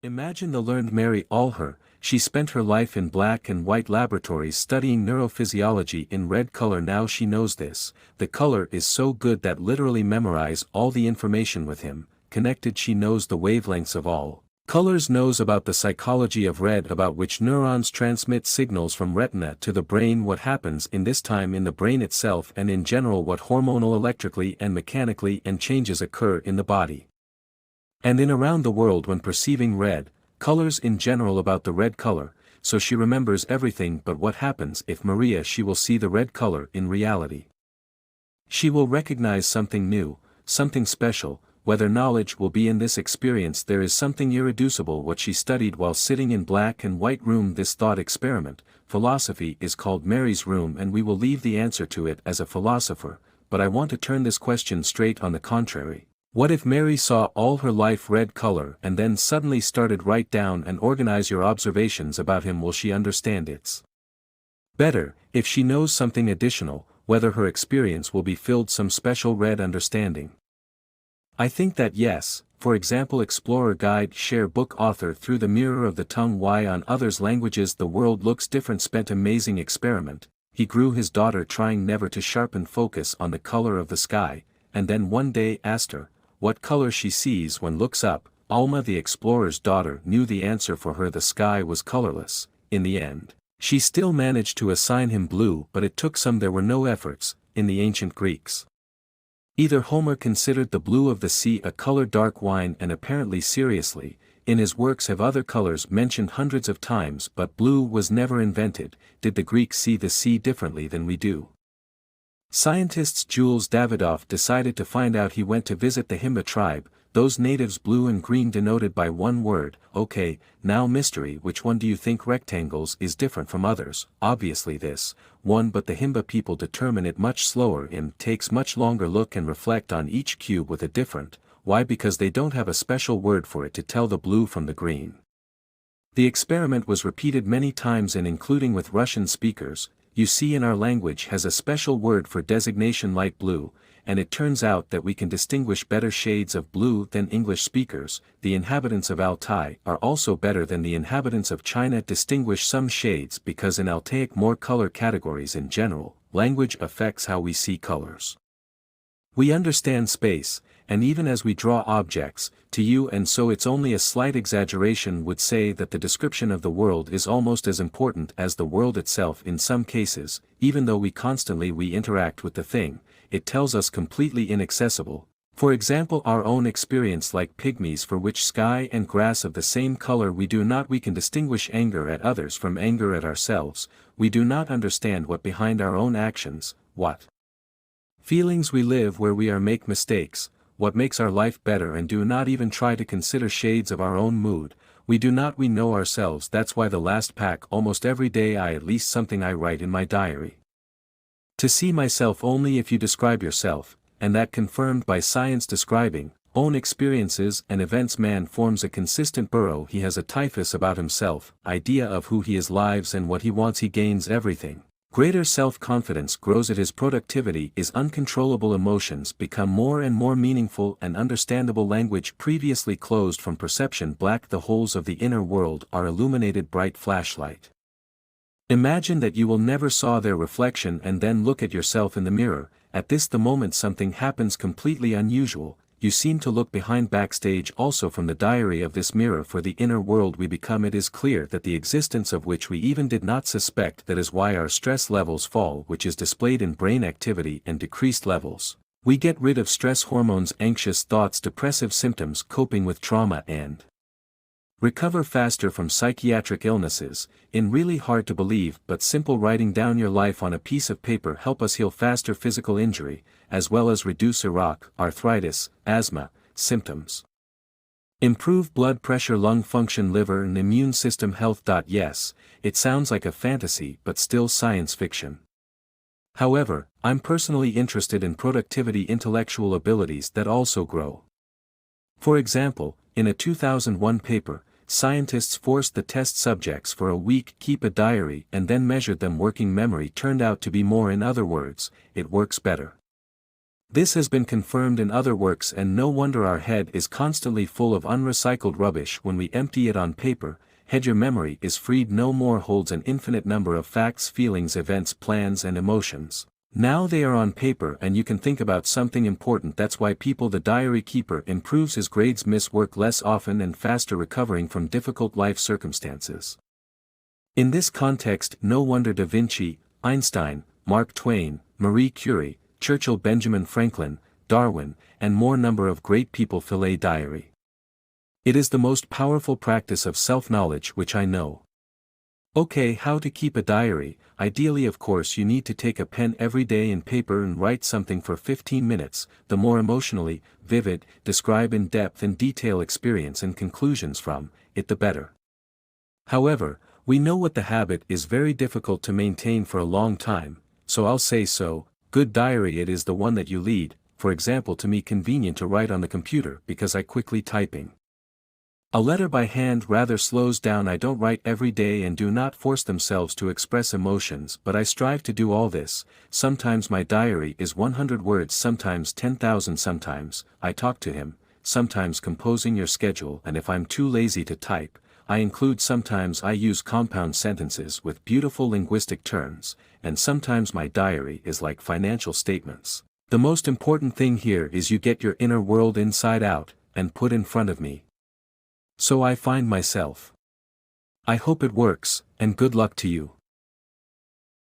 Imagine the learned Mary Allher. She spent her life in black and white laboratories studying neurophysiology in red color. Now she knows this. The color is so good that literally memorize all the information with him. Connected, she knows the wavelengths of all colors, knows about the psychology of red, about which neurons transmit signals from retina to the brain, what happens in this time in the brain itself and in general, what hormonal, electrically and mechanically and changes occur in the body and in around the world when perceiving red, colors in general, about the red color, so she remembers everything. But what happens if Maria, she will see the red color in reality. She will recognize something new, something special. Whether knowledge will be in this experience, there is something irreducible what she studied while sitting in black and white room. This thought experiment, philosophy, is called Mary's room, and we will leave the answer to it as a philosopher, but I want to turn this question straight on the contrary. What if Mary saw all her life red color and then suddenly started write down and organize your observations about him? Will she understand it's better if she knows something additional, whether her experience will be filled some special red understanding? I think that yes. For example, explorer, guide, share, book, author, through the mirror of the tongue. Why on others' languages the world looks different. Spent amazing experiment. He grew his daughter trying never to sharpen focus on the color of the sky, and then one day asked her what color she sees when looks up. Alma, the explorer's daughter, knew the answer for her. The sky was colorless. In the end, she still managed to assign him blue, but it took some. There were no efforts in the ancient Greeks. Either Homer considered the blue of the sea a color, dark wine, and apparently seriously, in his works have other colors mentioned hundreds of times, but blue was never invented. Did the Greeks see the sea differently than we do? Scientists Jules Davidoff decided to find out. He went to visit the Himba tribe, those natives, blue and green denoted by one word. Okay, now mystery, which one do you think rectangles is different from others? Obviously this one, but the Himba people determine it much slower and takes much longer. Look and reflect on each cube with a different. Why? Because they don't have a special word for it to tell the blue from the green. The experiment was repeated many times and including with Russian speakers. You see, in our language has a special word for designation, light blue, and it turns out that we can distinguish better shades of blue than English speakers. The inhabitants of Altai are also better than the inhabitants of China distinguish some shades because in Altaic more color categories. In general, language affects how we see colors. We understand space, and even as we draw objects, to you, and so it's only a slight exaggeration would say that the description of the world is almost as important as the world itself in some cases. Even though we constantly interact with the thing, it tells us completely inaccessible. For example, our own experience, like pygmies, for which sky and grass of the same color we do not. We can distinguish anger at others from anger at ourselves. We do not understand what behind our own actions, what feelings we live where we are, make mistakes, what makes our life better, and do not even try to consider shades of our own mood. We do not. We know ourselves. That's why the last pack almost every day at least something I write in my diary. To see myself only if you describe yourself, and that confirmed by science describing own experiences and events. Man forms a consistent burrow. He has a typhus about himself, idea of who he is, lives and what he wants. He gains everything. Greater self-confidence grows at his productivity is uncontrollable. Emotions become more and more meaningful and understandable. Language previously closed from perception black. The holes of the inner world are illuminated bright flashlight. Imagine that you will never saw their reflection and then look at yourself in the mirror. At this the moment something happens completely unusual. You seem to look behind backstage. Also from the diary of this mirror for the inner world we become. It is clear that the existence of which we even did not suspect. That is why our stress levels fall, which is displayed in brain activity and decreased levels. We get rid of stress hormones, anxious thoughts, depressive symptoms, coping with trauma, and recover faster from psychiatric illnesses. In really hard to believe but simple, writing down your life on a piece of paper help us heal faster physical injury, as well as reduce Iraq, arthritis, asthma, symptoms. Improve blood pressure, lung function, liver and immune system health. Yes, it sounds like a fantasy but still science fiction. However, I'm personally interested in productivity, intellectual abilities that also grow. For example, in a 2001 paper, scientists forced the test subjects for a week keep a diary and then measured them. Working memory turned out to be more. In other words, it works better. This has been confirmed in other works, and no wonder our head is constantly full of unrecycled rubbish. When we empty it on paper, your memory is freed, no more holds an infinite number of facts, feelings, events, plans and emotions. Now they are on paper and you can think about something important. That's why the diary keeper improves his grades, miss work less often and faster, recovering from difficult life circumstances. In this context, no wonder Da Vinci, Einstein, Mark Twain, Marie Curie, Churchill, Benjamin Franklin, Darwin, and more number of great people fill a diary. It is the most powerful practice of self-knowledge which I know. Okay, how to keep a diary? Ideally, of course, you need to take a pen every day and paper and write something for 15 minutes, the more emotionally vivid, describe in depth and detail experience and conclusions from it, the better. However, we know what the habit is very difficult to maintain for a long time, so I'll say so. Good diary, it is the one that you lead. For example, to me convenient to write on the computer because I quickly typing. A letter by hand rather slows down. I don't write every day and do not force themselves to express emotions, but I strive to do all this. Sometimes my diary is 100 words, sometimes 10,000, sometimes I talk to him, sometimes composing your schedule, and if I'm too lazy to type, I include. Sometimes I use compound sentences with beautiful linguistic terms, and sometimes my diary is like financial statements. The most important thing here is you get your inner world inside out, and put in front of me. So I find myself. I hope it works, and good luck to you.